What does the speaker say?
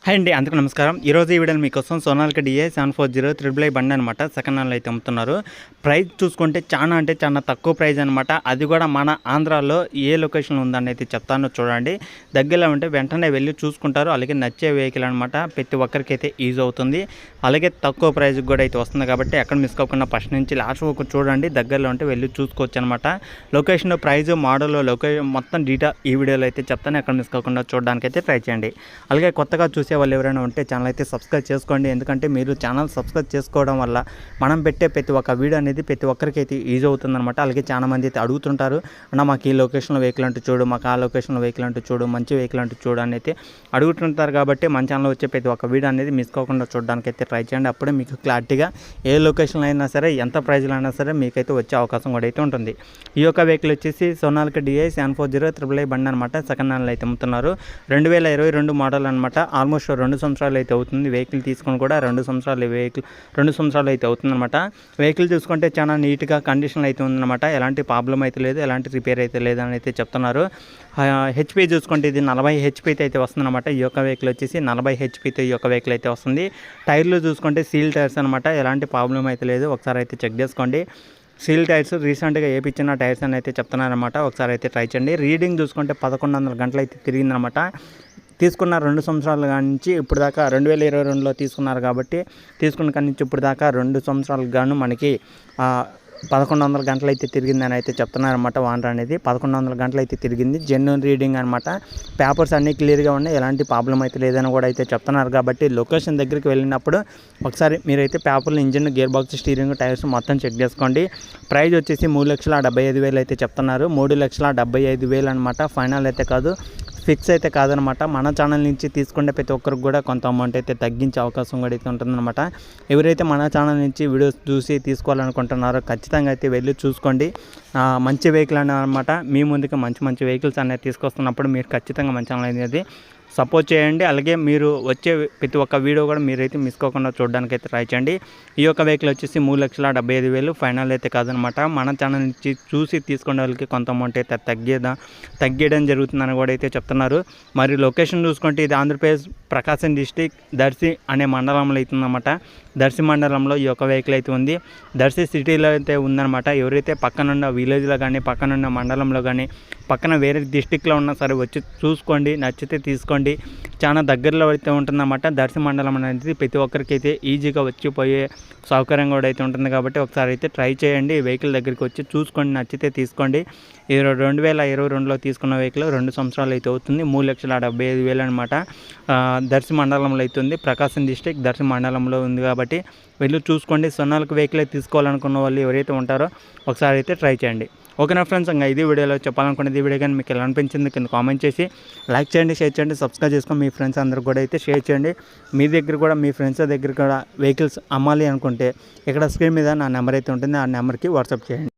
Hi అండి, అందరికీ నమస్కారం. ఈరోజు ఈ వీడియోలో మీకోసం సోనాలికా డిఏ 740 3i బండి అనమాట. సెకండ్ హ్యాండ్లో అయితే అమ్ముతున్నారు. ప్రైస్ చూసుకుంటే చాలా తక్కువ ప్రైస్ అనమాట. అది కూడా మన ఆంధ్రాలో ఏ లొకేషన్లో ఉందని అయితే చెప్తాను చూడండి. దగ్గరలో ఉంటే వెంటనే వెళ్ళి చూసుకుంటారు. అలాగే నచ్చే వెహికల్ అనమాట. ప్రతి ఒక్కరికి అయితే ఈజీ అవుతుంది. అలాగే తక్కువ ప్రైస్కి కూడా అయితే వస్తుంది కాబట్టి ఎక్కడ మిస్ కాకుండా ఫస్ట్ నుంచి లాస్ట్ వరకు చూడండి. దగ్గరలో ఉంటే వెళ్ళి చూసుకోవచ్చు అనమాట. లొకేషన్, ప్రైస్, మోడల్, లొకేషన్ మొత్తం డీటెయిల్ ఈ వీడియోలో అయితే చెప్తాను. ఎక్కడ మిస్ కాకుండా చూడడానికి అయితే ట్రై చేయండి. అలాగే కొత్తగా చూసే వాళ్ళు ఎవరైనా ఉంటే ఛానల్ అయితే సబ్స్క్రైబ్ చేసుకోండి. ఎందుకంటే మీరు ఛానల్ సబ్స్క్రైబ్ చేసుకోవడం వల్ల మనం పెట్టే ప్రతి ఒక్క వీడియో అనేది ప్రతి ఒక్కరికి అయితే ఈజీ అవుతుందన్నమాట. అలాగే చాలా మంది అయితే అడుగుతుంటారు, అన్న మాకు ఈ లొకేషన్లో వెహికల్ అంటూ చూడు, మాకు ఆ లొకేషన్లో వెహికల్ అంటూ చూడు, మంచి వెహికల్ అంటూ చూడు అని అయితే అడుగుతుంటారు. కాబట్టి మన ఛానల్లో వచ్చే ప్రతి ఒక్క వీడియో అనేది మిస్ కాకుండా చూడడానికి అయితే ట్రై చేయండి. అప్పుడే మీకు క్లారిటీగా ఏ లొకేషన్లో అయినా సరే, ఎంత ప్రైజ్లో అయినా సరే మీకైతే వచ్చే అవకాశం కూడా అయితే ఉంటుంది. ఈ యొక్క వెహికల్ వచ్చేసి సోనాలికా డిఐ 740 3i బండి అనమాట. సెకండ్ హ్యాండ్లో అయితే అమ్ముతున్నారు. 2022 మోడల్ అనమాట. ఆల్మోస్ట్ 2 సంవత్సరాలు అయితే అవుతుంది. వెహికల్ తీసుకొని కూడా 2 సంవత్సరాలు అయితే అవుతుందన్నమాట. వెహికల్ చూసుకుంటే చాలా నీట్గా కండిషన్ అయితే ఉందన్నమాట. ఎలాంటి ప్రాబ్లం అయితే లేదు, ఎలాంటి రిపేర్ అయితే లేదని అయితే చెప్తున్నారు. హెచ్పి చూసుకుంటే ఇది 40 హెచ్పితో అయితే వస్తుందన్నమాట. ఈ యొక్క వెహికల్ వచ్చేసి 40 హెచ్పితో ఈ యొక్క వెహికల్ అయితే వస్తుంది. టైర్లు చూసుకుంటే సీల్ టైర్స్ అనమాట. ఎలాంటి ప్రాబ్లం అయితే లేదు. ఒకసారి అయితే చెక్ చేసుకోండి. సీల్ టైర్స్ రీసెంట్గా వేయించిన టైర్స్ అని అయితే చెప్తున్నారనమాట. ఒకసారి అయితే ట్రై చేయండి. రీడింగ్ చూసుకుంటే 1100 గంటలు అయితే తిరిగిందనమాట. తీసుకున్న 2 సంవత్సరాల నుంచి ఇప్పుడు దాకా 2022లో తీసుకున్నారు కాబట్టి తీసుకున్న కాడి నుంచి ఇప్పుడు దాకా 2 సంవత్సరాలకు గాను మనకి 1100 గంటలు అయితే తిరిగిందని అయితే చెప్తున్నారన్నమాట. వానర్ అనేది 1100 గంటలు అయితే తిరిగింది. జెన్యూన్ రీడింగ్ అనమాట. పేపర్స్ అన్నీ క్లియర్గా ఉన్నాయి, ఎలాంటి ప్రాబ్లం అయితే లేదని కూడా అయితే చెప్తున్నారు. కాబట్టి లొకేషన్ దగ్గరికి వెళ్ళినప్పుడు ఒకసారి మీరైతే పేపర్లు, engine, gear box, steering, tyres మొత్తం చెక్ చేసుకోండి. ప్రైస్ వచ్చేసి 3,75,000 అయితే చెప్తున్నారు. 3,75,000 అనమాట. ఫైనల్ అయితే కాదు, ఫిక్స్ అయితే కాదనమాట. మన ఛానల్ నుంచి తీసుకుంటే ప్రతి ఒక్కరికి కూడా కొంత అమౌంట్ అయితే తగ్గించే అవకాశం కూడా అయితే ఉంటుందన్నమాట. ఎవరైతే మన ఛానల్ నుంచి వీడియోస్ చూసి తీసుకోవాలనుకుంటున్నారో ఖచ్చితంగా అయితే వెళ్ళి చూసుకోండి. మంచి వెహికల్ అనమాట. మీ ముందుకు మంచి వెహికల్స్ అనేది తీసుకొస్తున్నప్పుడు మీరు ఖచ్చితంగా మన ఛానల్ అనేది సపోర్ట్ చేయండి. అలాగే మీరు వచ్చే ప్రతి ఒక్క వీడియో కూడా మీరైతే మిస్ కాకుండా చూడడానికి అయితే ట్రై చేయండి. ఈ యొక్క వెహికల్ వచ్చేసి 3,75,000 ఫైనల్ అయితే కాదనమాట. మన ఛానల్ నుంచి చూసి తీసుకునే వాళ్ళకి కొంత అమౌంట్ అయితే తగ్గేయడం జరుగుతుందని కూడా అయితే చెప్తున్నారు. మరి లొకేషన్ చూసుకుంటే ఇది ఆంధ్రప్రదేశ్ ప్రకాశం డిస్టిక్ దర్శి అనే మండలంలో అవుతుందన్నమాట. దర్శి మండలంలో ఈ యొక్క వెహికల్ అయితే ఉంది. దర్శి సిటీలో అయితే ఉందన్నమాట. ఎవరైతే పక్కనున్న విలేజ్లో కానీ, పక్కనున్న మండలంలో కానీ, పక్కన వేరే డిస్టిక్లో ఉన్నా సరే వచ్చి చూసుకోండి. నచ్చితే తీసుకోండి. చాలా దగ్గరలో అయితే ఉంటుందన్నమాట. దర్శి మండలం అనేది ప్రతి ఒక్కరికి అయితే ఈజీగా వచ్చిపోయే సౌకర్యం కూడా అయితే ఉంటుంది. కాబట్టి ఒకసారి అయితే ట్రై చేయండి. వెహికల్ దగ్గరికి వచ్చి చూసుకోండి, నచ్చితే తీసుకోండి. 2022లో తీసుకున్న వెహికల్ 2 సంవత్సరాలు అయితే అవుతుంది. 3,75,000 అనమాట. దర్శి మండలంలో అవుతుంది. ప్రకాశం డిస్టిక్ దర్శి మండలంలో ఉంది కాబట్టి వెళ్ళి చూసుకోండి. సోనాలికా వెహికల్ తీసుకోవాలనుకున్న వాళ్ళు ఎవరైతే ఉంటారో ఒకసారి అయితే ట్రై చేయండి. ఓకేనా ఫ్రెండ్స్, ఇంకా ఇది వీడియోలో చెప్పాలనుకునేది ఈ వీడియో కానీ మీకు ఎలా అనిపించింది కింద కామెంట్ చేసి లైక్ చేయండి, షేర్ చేయండి, సబ్స్క్రైబ్ చేసుకొని మీ ఫ్రెండ్స్ అందరూ కూడా అయితే షేర్ చేయండి. మీ దగ్గర కూడా, మీ ఫ్రెండ్స్ దగ్గర కూడా వెహికల్స్ అమ్మాలి అనుకుంటే ఇక్కడ స్క్రీన్ మీద నా నెంబర్ అయితే ఉంటుంది. ఆ నెంబర్కి వాట్సాప్ చేయండి.